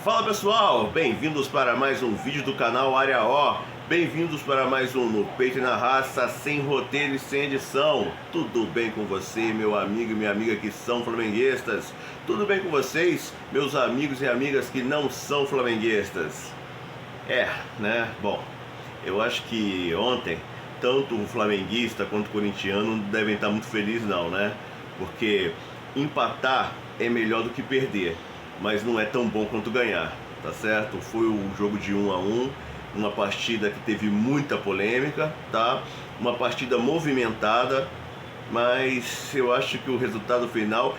Fala pessoal, bem-vindos para mais um vídeo do canal Área O. Bem-vindos para mais um No Peito e na Raça, sem roteiro e sem edição. Tudo bem com você, meu amigo e minha amiga que são flamenguistas? Tudo bem com vocês, meus amigos e amigas que não são flamenguistas? Bom, eu acho que ontem, tanto o flamenguista quanto o corintiano não devem estar muito felizes não, né? Porque empatar é melhor do que perder, mas não é tão bom quanto ganhar, tá certo? Foi um jogo de 1-1, uma partida que teve muita polêmica, tá? Uma partida movimentada, mas eu acho que o resultado final,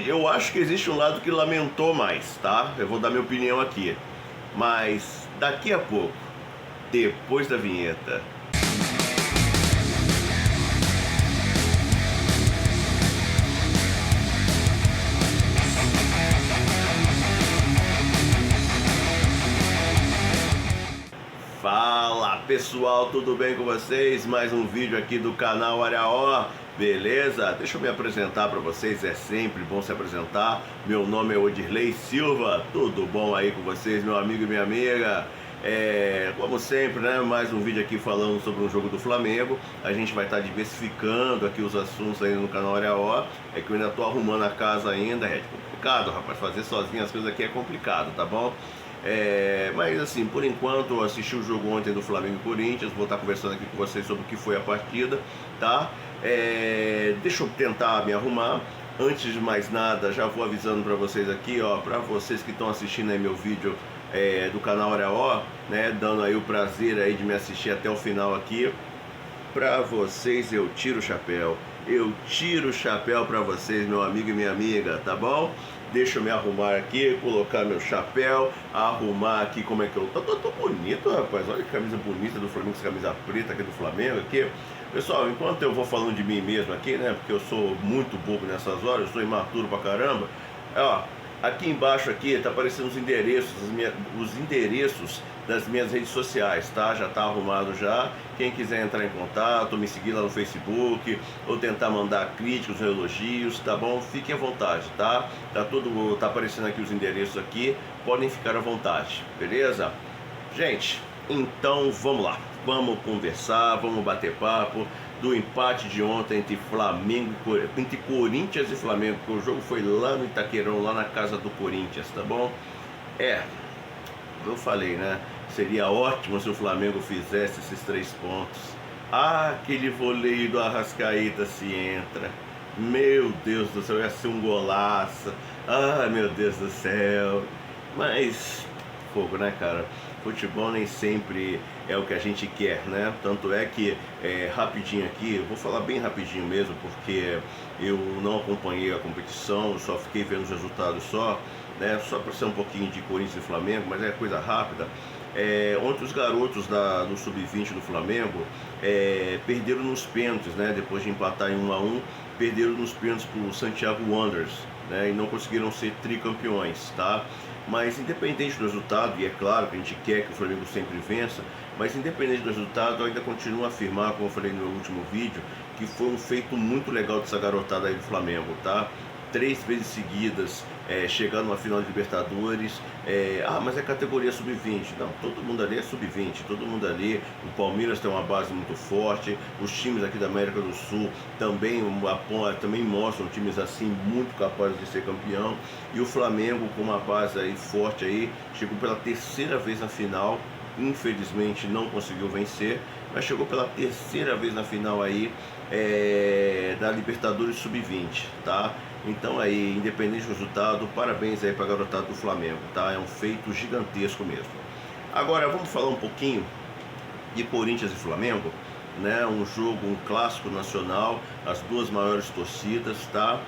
eu acho que existe um lado que lamentou mais, tá? Eu vou dar minha opinião aqui, mas daqui a pouco, depois da vinheta. Fala pessoal, tudo bem com vocês? Mais um vídeo aqui do canal Área O, beleza? Deixa eu me apresentar para vocês, é sempre bom se apresentar. Meu nome é Odirley Silva, tudo bom aí com vocês, meu amigo e minha amiga? Como sempre, né? Mais um vídeo aqui falando sobre um jogo do Flamengo. A gente vai estar diversificando aqui os assuntos aí no canal Área O. É que eu ainda tô arrumando a casa ainda, é complicado, rapaz, fazer sozinho as coisas aqui é complicado, tá bom? Mas assim, por enquanto eu assisti o jogo ontem do Flamengo e Corinthians. Vou estar conversando aqui com vocês sobre o que foi a partida, tá? Deixa eu tentar me arrumar. Antes de mais nada, já vou avisando para vocês aqui, ó, para vocês que estão assistindo aí meu vídeo do canal Área O, né, dando aí o prazer aí de me assistir até o final aqui. Para vocês eu tiro o chapéu. Eu tiro o chapéu para vocês, meu amigo e minha amiga, tá bom? Deixa eu me arrumar aqui, colocar meu chapéu, arrumar aqui como é que eu tô bonito, rapaz. Olha que camisa bonita do Flamengo, essa camisa preta aqui do Flamengo aqui. Pessoal, enquanto eu vou falando de mim mesmo aqui, né, porque eu sou muito bobo nessas horas, eu sou imaturo pra caramba. Ó, aqui embaixo aqui tá aparecendo os endereços das minhas redes sociais, tá? Já tá arrumado já. Quem quiser entrar em contato, me seguir lá no Facebook, ou tentar mandar críticas ou elogios, tá bom? Fiquem à vontade, tá? Tá aparecendo aqui os endereços aqui, podem ficar à vontade, beleza? Gente, então vamos lá. Vamos conversar, vamos bater papo do empate de ontem entre Corinthians e Flamengo, porque o jogo foi lá no Itaquerão, lá na casa do Corinthians, tá bom? Eu falei, né? Seria ótimo se o Flamengo fizesse esses 3 pontos. Aquele voleio do Arrascaeta se entra. Meu Deus do céu, ia ser um golaço. Meu Deus do céu. Mas, fogo, né, cara? Futebol nem sempre é o que a gente quer, né? Tanto é que, rapidinho aqui, eu vou falar bem rapidinho mesmo, porque eu não acompanhei a competição, só fiquei vendo os resultados só, né? Só para ser um pouquinho de Corinthians e Flamengo, mas é coisa rápida. Ontem os garotos do Sub-20 do Flamengo perderam nos pênaltis, né? Depois de empatar em 1-1, perderam nos pênaltis para o Santiago Wanderers, né? E não conseguiram ser tricampeões, tá? Mas independente do resultado, e é claro que a gente quer que o Flamengo sempre vença, mas independente do resultado, eu ainda continuo a afirmar, como eu falei no meu último vídeo, que foi um feito muito legal dessa garotada aí do Flamengo, tá? 3 vezes seguidas, chegar numa final de Libertadores. Mas é categoria sub-20. Não, todo mundo ali é sub-20, todo mundo ali. O Palmeiras tem uma base muito forte, os times aqui da América do Sul também mostram times assim muito capazes de ser campeão. E o Flamengo com uma base aí forte aí, chegou pela 3ª vez na final. Infelizmente não conseguiu vencer, mas chegou pela 3ª vez na final aí da Libertadores Sub-20, tá? Então aí, independente do resultado, parabéns aí para a garotada do Flamengo, tá? É um feito gigantesco mesmo. Agora vamos falar um pouquinho de Corinthians e Flamengo, né? Um jogo, um clássico nacional, as duas maiores torcidas, tá?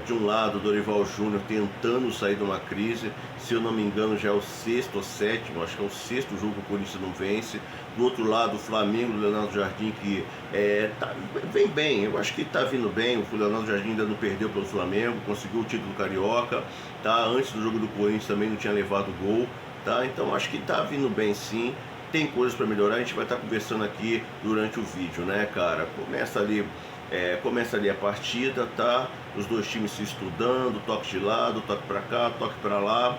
De um lado, Dorival Júnior tentando sair de uma crise, se eu não me engano já é o 6º ou 7º, acho que é o 6º jogo que o Corinthians não vence. Do outro lado, o Flamengo, o Leonardo Jardim, que vem bem, eu acho que está vindo bem. O Leonardo Jardim ainda não perdeu pelo Flamengo, conseguiu o título carioca, tá? Antes do jogo do Corinthians também não tinha levado gol, tá? Então acho que está vindo bem sim. Tem coisas para melhorar, a gente vai estar conversando aqui durante o vídeo, né, cara? Começa ali a partida, tá? Os dois times se estudando, toque de lado, toque para cá, toque para lá.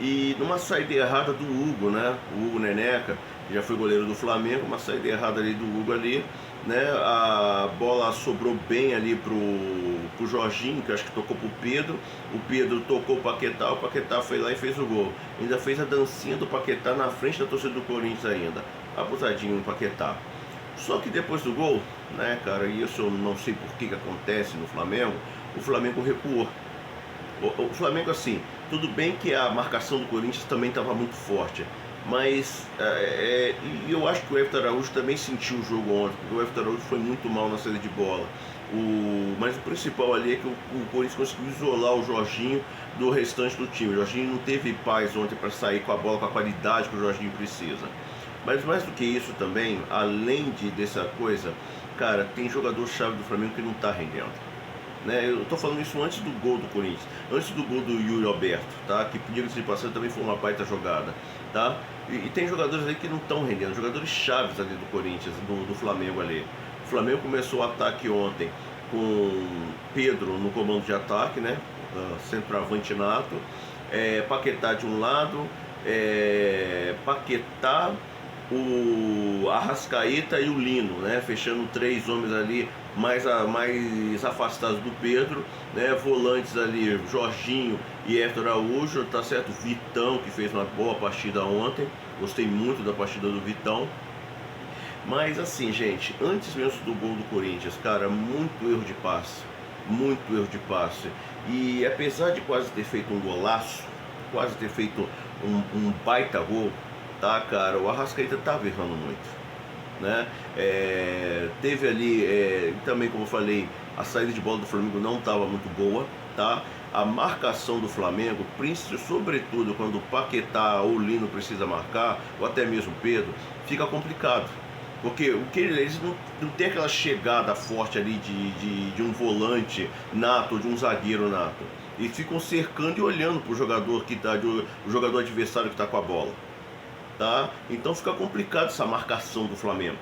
e numa saída errada do Hugo, né? O Hugo Neneca, que já foi goleiro do Flamengo, uma saída errada ali do Hugo ali, né? A bola sobrou bem ali pro Jorginho, que acho que tocou pro Pedro. O Pedro tocou o Paquetá foi lá e fez o gol. Ainda fez a dancinha do Paquetá na frente da torcida do Corinthians ainda. Abusadinho o Paquetá. Só que depois do gol, né, cara, e isso eu não sei por que acontece no Flamengo, o Flamengo recuou. O Flamengo, assim, tudo bem que a marcação do Corinthians também estava muito forte, mas e eu acho que o Everton Araújo também sentiu o jogo ontem, porque o Everton Araújo foi muito mal na saída de bola. Mas o principal ali é que o Corinthians conseguiu isolar o Jorginho do restante do time. O Jorginho não teve paz ontem para sair com a bola com a qualidade que o Jorginho precisa. Mas mais do que isso também, além dessa coisa, cara, tem jogador-chave do Flamengo que não está rendendo. Né? Eu tô falando isso antes do gol do Corinthians, antes do gol do Yuri Alberto, tá? Que, diga-se de passagem, também foi uma baita jogada, tá? E tem jogadores aí que não estão rendendo, jogadores chaves ali do Corinthians, do Flamengo ali. O Flamengo começou o ataque ontem com Pedro no comando de ataque, né? Centroavante nato, Paquetá de um lado, Paquetá, o Arrascaeta e o Lino, né? Fechando 3 homens ali mais afastados do Pedro, né? Volantes ali, Jorginho e Everton Araújo, tá certo? Vitão, que fez uma boa partida ontem, gostei muito da partida do Vitão. Mas assim, gente, antes mesmo do gol do Corinthians, cara, muito erro de passe, muito erro de passe. E apesar de quase ter feito um golaço, quase ter feito um baita gol, tá, cara, o Arrascaeta estava errando muito, né? Teve ali, também como eu falei, a saída de bola do Flamengo não estava muito boa, tá? A marcação do Flamengo, sobretudo quando o Paquetá ou o Lino precisa marcar, ou até mesmo o Pedro, fica complicado. Porque eles não tem aquela chegada forte ali de um volante nato, de um zagueiro nato. Eles ficam cercando e olhando para o jogador o jogador adversário que está com a bola. Tá? Então fica complicado essa marcação do Flamengo.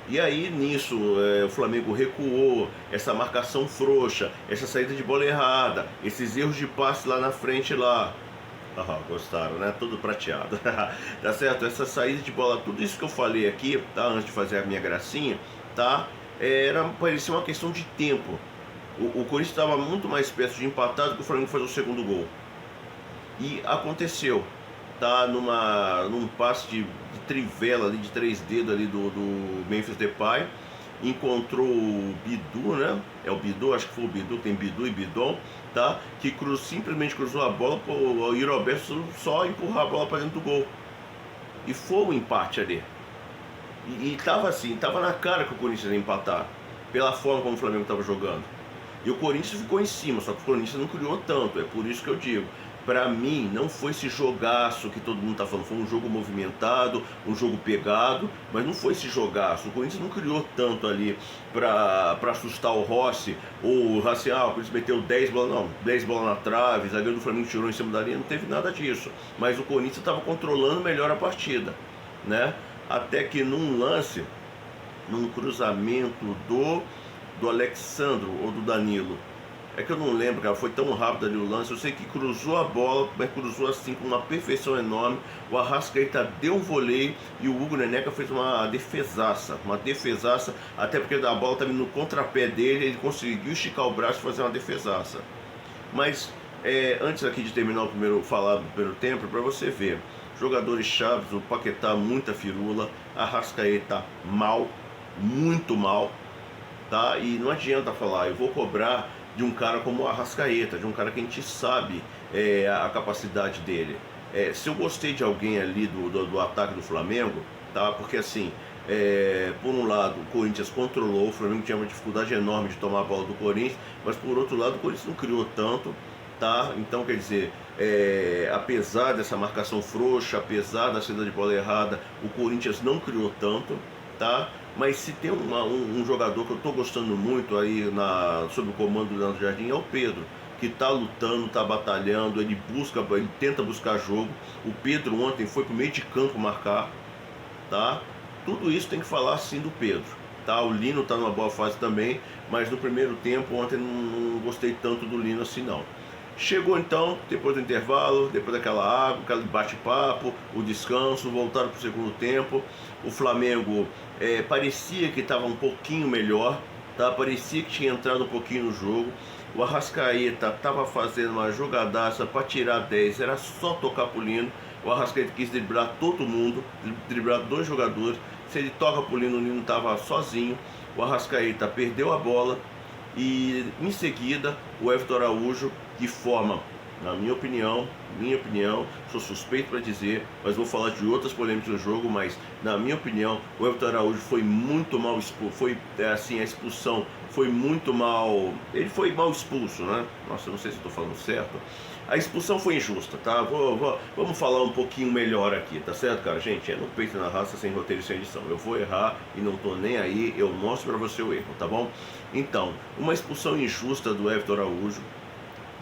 E aí nisso o Flamengo recuou, essa marcação frouxa, essa saída de bola errada, esses erros de passe lá na frente lá. Gostaram, né? Tudo prateado. Tá certo? Essa saída de bola, tudo isso que eu falei aqui, tá? Antes de fazer a minha gracinha, tá? Parecia uma questão de tempo. O Corinthians estava muito mais perto de empatar do que o Flamengo fazer o segundo gol. E aconteceu, tá? Num passe de trivela ali, de 3 dedos ali do Memphis Depay. Encontrou o Bidu, né? É o Bidu, acho que foi o Bidu, tem Bidu e Bidon, tá? Que simplesmente cruzou a bola, o Yuri Alberto só empurrar a bola para dentro do gol. E foi um empate ali. E tava assim, tava na cara que o Corinthians ia empatar, pela forma como o Flamengo estava jogando. E o Corinthians ficou em cima, só que o Corinthians não criou tanto, é por isso que eu digo. Pra mim, não foi esse jogaço que todo mundo tá falando, foi um jogo movimentado, um jogo pegado, mas não foi esse jogaço. O Corinthians não criou tanto ali pra assustar o Rossi, ou o Corinthians meteu 10 bolas, não, 10 bolas na trave, o zagueiro do Flamengo tirou em cima da linha, não teve nada disso. Mas o Corinthians estava controlando melhor a partida, né? Até que num lance, num cruzamento do Alexandro ou do Danilo, é que eu não lembro, cara, foi tão rápido ali o lance. Eu sei que cruzou a bola, mas cruzou assim com uma perfeição enorme. O Arrascaeta deu um voleio e o Hugo Neneca fez uma defesaça, até porque a bola estava no contrapé dele, ele conseguiu esticar o braço e fazer uma defesaça. Mas antes aqui de terminar falar do primeiro tempo, para você ver, jogadores chaves, o Paquetá muita firula, Arrascaeta mal, muito mal, tá? E não adianta falar, eu vou cobrar de um cara como o Arrascaeta, de um cara que a gente sabe a capacidade dele. Se eu gostei de alguém ali do ataque do Flamengo, tá? Porque assim, por um lado o Corinthians controlou, o Flamengo tinha uma dificuldade enorme de tomar a bola do Corinthians, mas por outro lado o Corinthians não criou tanto, tá? Então quer dizer, apesar dessa marcação frouxa, apesar da saída de bola errada, o Corinthians não criou tanto, tá? Mas se tem um jogador que eu estou gostando muito aí sob o comando do Leandro Jardim, é o Pedro, que está lutando, está batalhando, ele tenta buscar jogo. O Pedro ontem foi para o meio de campo marcar, tá? Tudo isso tem que falar sim do Pedro, tá? O Lino está numa boa fase também, mas no primeiro tempo ontem não gostei tanto do Lino assim não. Chegou então, depois do intervalo, depois daquela água, aquele bate-papo, o descanso, voltaram para o segundo tempo. O Flamengo parecia que estava um pouquinho melhor, tá? Parecia que tinha entrado um pouquinho no jogo. O Arrascaeta estava fazendo uma jogadaça para tirar 10, era só tocar pro Lino. O Arrascaeta quis driblar todo mundo, driblar dois jogadores. Se ele toca pro Lino, o Lino estava sozinho. O Arrascaeta perdeu a bola e em seguida o Everton Araújo, de forma, na minha opinião, sou suspeito para dizer, mas vou falar de outras polêmicas do jogo, mas na minha opinião o Everton Araújo foi muito mal expulso, a expulsão foi muito mal, ele foi mal expulso, né? Nossa, eu não sei se estou falando certo. A expulsão foi injusta, tá? Vamos falar um pouquinho melhor aqui, tá certo, cara? Gente, é no peito e na raça, sem roteiro e sem edição. Eu vou errar e não tô nem aí, eu mostro para você o erro, tá bom? Então, uma expulsão injusta do Everton Araújo,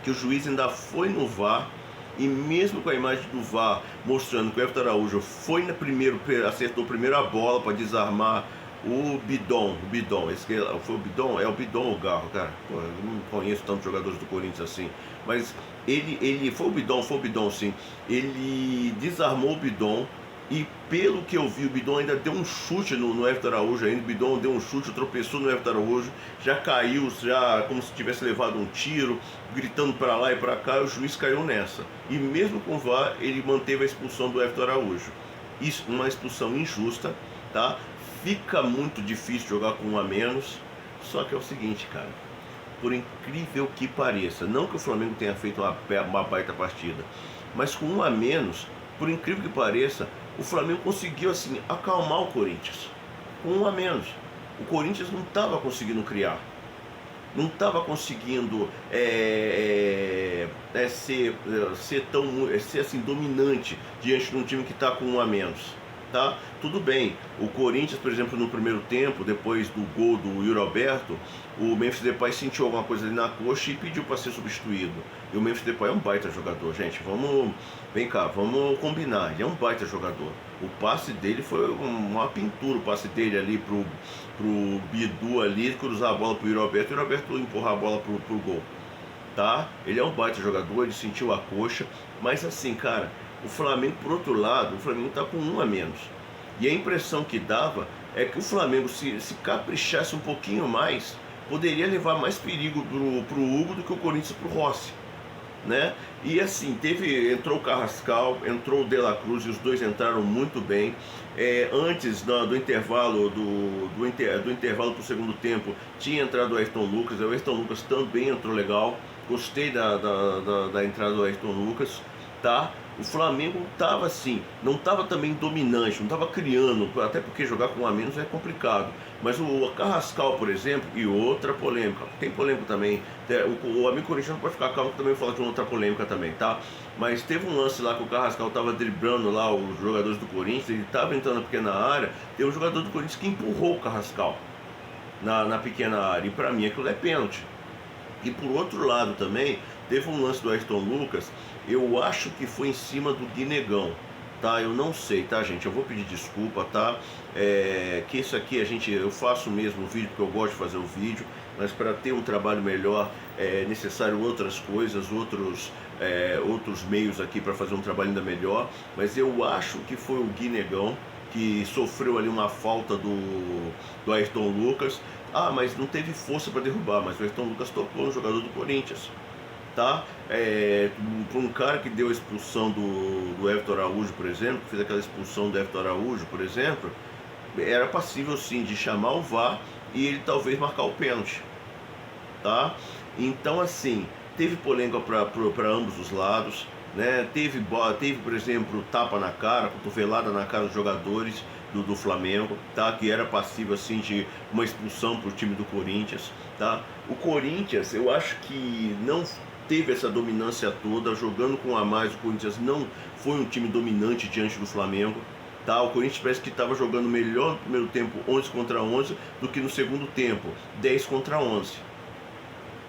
que o juiz ainda foi no VAR, e mesmo com a imagem do VAR mostrando que o Everton Araújo foi acertou primeiro a bola para desarmar o Bidon, esse que foi o Bidon, é o Bidon ou o Garro, cara? Pô, eu não conheço tantos jogadores do Corinthians assim, mas ele foi o Bidon sim, ele desarmou o Bidon. E pelo que eu vi, o Bidon ainda deu um chute no Everton Araújo ainda. O Bidon deu um chute, tropeçou no Everton Araújo, já caiu, já como se tivesse levado um tiro, gritando para lá e para cá, e o juiz caiu nessa. E mesmo com o VAR, ele manteve a expulsão do Everton Araújo. Isso, uma expulsão injusta, tá? Fica muito difícil jogar com um a menos, só que é o seguinte, cara, por incrível que pareça, não que o Flamengo tenha feito uma baita partida, mas com um a menos, por incrível que pareça, o Flamengo conseguiu assim acalmar o Corinthians com um a menos. O Corinthians não estava conseguindo criar, não estava conseguindo ser assim dominante diante de um time que está com um a menos. Tá? Tudo bem, o Corinthians, por exemplo, no primeiro tempo, depois do gol do Yuri Alberto, o Memphis Depay sentiu alguma coisa ali na coxa e pediu para ser substituído. E o Memphis Depay é um baita jogador, gente, vem cá, vamos combinar, ele é um baita jogador. O passe dele foi uma pintura, o passe dele ali pro Bidu ali, cruzar a bola pro Yuri Alberto, e o Yuri Alberto empurrar a bola pro gol. Tá? Ele é um baita jogador, ele sentiu a coxa, mas assim, cara, o Flamengo, por outro lado, o Flamengo está com um a menos. E a impressão que dava é que o Flamengo, se caprichasse um pouquinho mais, poderia levar mais perigo pro Hugo do que o Corinthians pro Rossi, né? E assim, entrou o Carrascal, entrou o De La Cruz, e os dois entraram muito bem. Antes do intervalo do intervalo para o segundo tempo, tinha entrado o Ayrton Lucas. O Ayrton Lucas também entrou legal. Gostei da entrada do Ayrton Lucas, tá? O Flamengo estava assim, não estava também dominante, não estava criando, até porque jogar com um a menos é complicado. Mas o Carrascal, por exemplo, e outra polêmica, tem polêmica também, o amigo corintiano pode ficar calmo que também falar de uma outra polêmica também, tá? Mas teve um lance lá que o Carrascal estava driblando lá os jogadores do Corinthians, ele estava entrando na pequena área, tem um jogador do Corinthians que empurrou o Carrascal na pequena área, e para mim aquilo é pênalti. E por outro lado também, teve um lance do Ayrton Lucas, eu acho que foi em cima do Guinegão, tá? Eu não sei, tá, gente? Eu vou pedir desculpa, tá? Que isso aqui eu faço mesmo o vídeo porque eu gosto de fazer o vídeo, mas para ter um trabalho melhor é necessário outras coisas, outros meios aqui para fazer um trabalho ainda melhor. Mas eu acho que foi o Guinegão que sofreu ali uma falta do Ayrton Lucas. Ah, mas não teve força para derrubar, mas o Ayrton Lucas tocou no jogador do Corinthians, tá? Para um cara que deu a expulsão do Everton Araújo, por exemplo, que fez aquela expulsão do Everton Araújo, por exemplo, era passível sim de chamar o VAR e ele talvez marcar o pênalti, tá? Então assim, teve polêmica para ambos os lados, né? Teve, por exemplo, tapa na cara, cotovelada na cara dos jogadores do Flamengo, tá? Que era passível assim de uma expulsão para o time do Corinthians, tá? O Corinthians, eu acho que não teve essa dominância toda, jogando com a mais. O Corinthians não foi um time dominante diante do Flamengo, tá? O Corinthians parece que estava jogando melhor no primeiro tempo 11 contra 11 do que no segundo tempo 10 contra 11,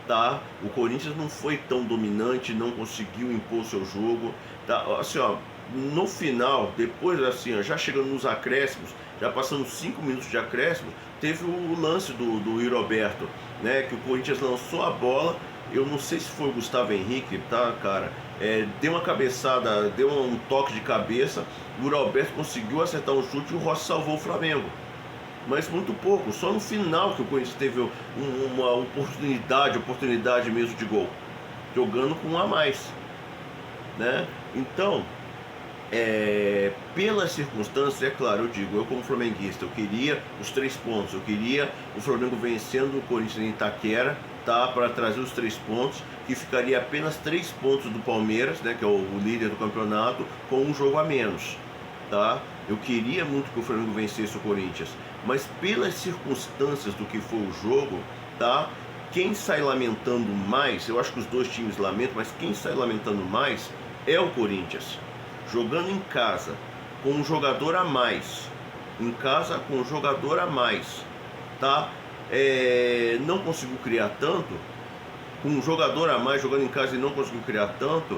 tá? O Corinthians não foi tão dominante, não conseguiu impor seu jogo, tá? Assim, ó, no final, depois assim, ó, já chegando nos acréscimos, já passando 5 minutos de acréscimo, teve o lance do Yuri Alberto, né? Que o Corinthians lançou a bola eu não sei se foi o Gustavo Henrique, tá, cara? Deu uma cabeçada, deu um toque de cabeça, o Yuri Alberto conseguiu acertar um chute e o Rossi salvou o Flamengo. Mas muito pouco, só no final que o Corinthians teve uma oportunidade mesmo de gol, jogando com um a mais, né? Então, pelas circunstâncias, é claro, eu digo, eu como flamenguista, eu queria os 3 pontos, eu queria o Flamengo vencendo o Corinthians em Itaquera, tá, para trazer os 3 pontos, que ficaria apenas 3 pontos do Palmeiras, né, que é o líder do campeonato, com um jogo a menos, tá? Eu queria muito que o Flamengo vencesse o Corinthians, mas pelas circunstâncias do que foi o jogo, tá? Quem sai lamentando mais, eu acho que os dois times lamentam, mas quem sai lamentando mais é o Corinthians. Jogando em casa, com um jogador a mais, tá? Não conseguiu criar tanto, com um jogador a mais jogando em casa e não conseguiu criar tanto,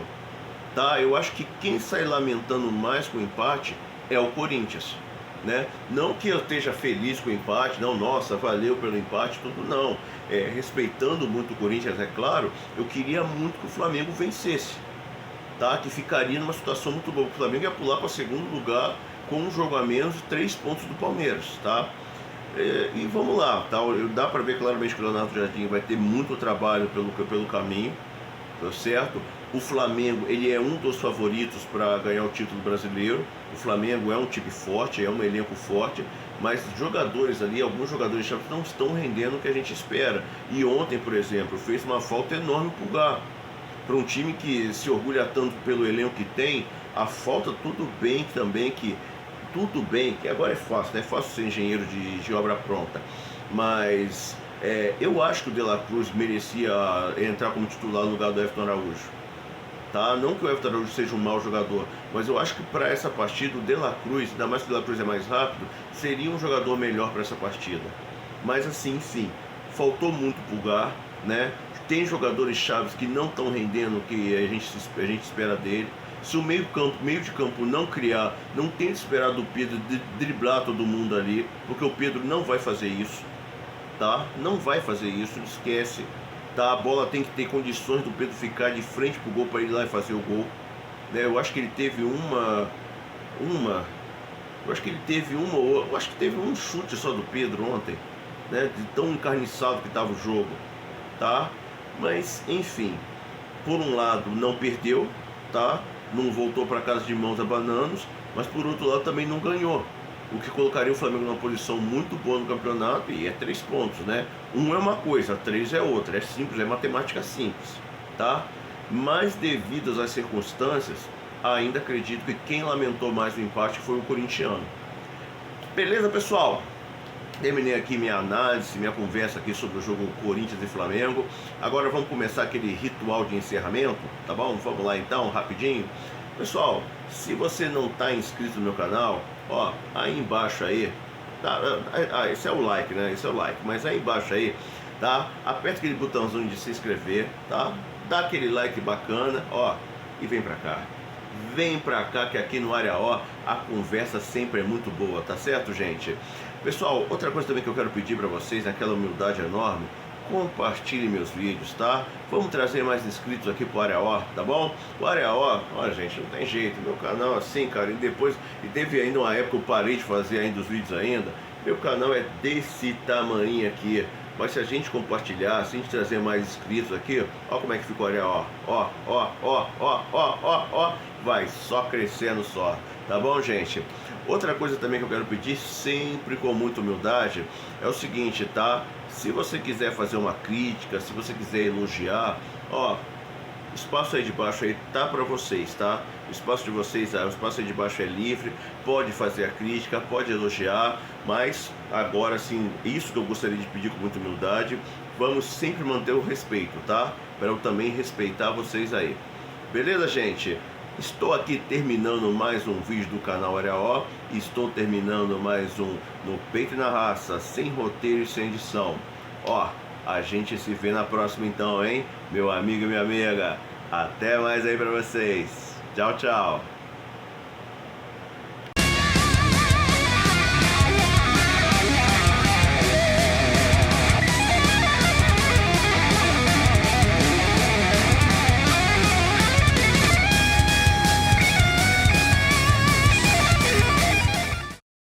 tá? Eu acho que quem sai lamentando mais com o empate é o Corinthians, né? Não que eu esteja feliz com o empate, não, nossa, valeu pelo empate, tudo não. Respeitando muito o Corinthians, é claro, eu queria muito que o Flamengo vencesse, tá? Que ficaria numa situação muito boa. O Flamengo ia pular para segundo lugar com um jogo a menos e 3 pontos do Palmeiras, tá? E vamos lá, tá? Dá para ver claramente que o Leonardo Jardim vai ter muito trabalho pelo caminho, tá certo? O Flamengo, ele é um dos favoritos para ganhar o título brasileiro. O Flamengo é um time forte, é um elenco forte, mas jogadores ali, alguns jogadores chaves não estão rendendo o que a gente espera. E ontem, por exemplo, fez uma falta enorme pro Gá. Para um time que se orgulha tanto pelo elenco que tem, a falta tudo bem que agora é fácil, né? É fácil ser engenheiro de obra pronta, mas eu acho que o De La Cruz merecia entrar como titular no lugar do Everton Araújo, tá? Não que o Everton Araújo seja um mau jogador, mas eu acho que para essa partida o De La Cruz, ainda mais que o De La Cruz é mais rápido, seria um jogador melhor para essa partida. Mas assim, enfim, faltou muito pulgar, né? Tem jogadores chaves que não estão rendendo o que a gente espera dele. Se o meio de campo não criar, não tem de esperar do Pedro driblar todo mundo ali, porque o Pedro não vai fazer isso, tá? Não vai fazer isso, esquece, tá? A bola tem que ter condições do Pedro ficar de frente pro gol para ir lá e fazer o gol, né? Eu acho que ele teve eu acho que teve um chute só do Pedro ontem, né? De tão encarniçado que estava o jogo, tá? Mas enfim, por um lado não perdeu, tá? Não voltou para casa de mãos abananos, mas por outro lado também não ganhou, o que colocaria o Flamengo numa posição muito boa no campeonato, e é 3 pontos, né? Um é uma coisa, 3 é outra, é simples, é matemática simples, tá? Mas devido às circunstâncias, ainda acredito que quem lamentou mais o empate foi o corintiano. Beleza, pessoal? Terminei aqui minha análise, minha conversa aqui sobre o jogo Corinthians e Flamengo. Agora vamos começar aquele ritual de encerramento, tá bom? Vamos lá então, rapidinho. Pessoal, se você não está inscrito no meu canal, ó, aí embaixo aí, tá? Esse é o like, né? Esse é o like, mas aí embaixo aí, tá? Aperta aquele botãozinho de se inscrever, tá? Dá aquele like bacana, ó, e vem pra cá. Vem pra cá que aqui no Área O a conversa sempre é muito boa, tá certo, gente? Pessoal, outra coisa também que eu quero pedir pra vocês, naquela humildade enorme, compartilhe meus vídeos, tá? Vamos trazer mais inscritos aqui pro Área O, tá bom? O Área O, olha gente, não tem jeito, meu canal assim, cara, e teve ainda uma época que eu parei de fazer ainda os vídeos ainda, meu canal é desse tamanho aqui. Mas se a gente compartilhar, se a gente trazer mais inscritos aqui, ó como é que ficou, olha, ó, vai só crescendo só, tá bom, gente? Outra coisa também que eu quero pedir, sempre com muita humildade, é o seguinte, tá? Se você quiser fazer uma crítica, se você quiser elogiar, ó, o espaço aí de baixo aí tá para vocês, tá? O espaço de vocês, o espaço aí de baixo é livre, pode fazer a crítica, pode elogiar, mas agora sim, isso que eu gostaria de pedir com muita humildade, vamos sempre manter o respeito, tá? Para eu também respeitar vocês aí. Beleza, gente? Estou aqui terminando mais um vídeo do canal Área O, estou terminando mais um no Peito e na Raça, sem roteiro e sem edição. Ó, a gente se vê na próxima então, hein? Meu amigo e minha amiga. Até mais aí pra vocês. Tchau, tchau.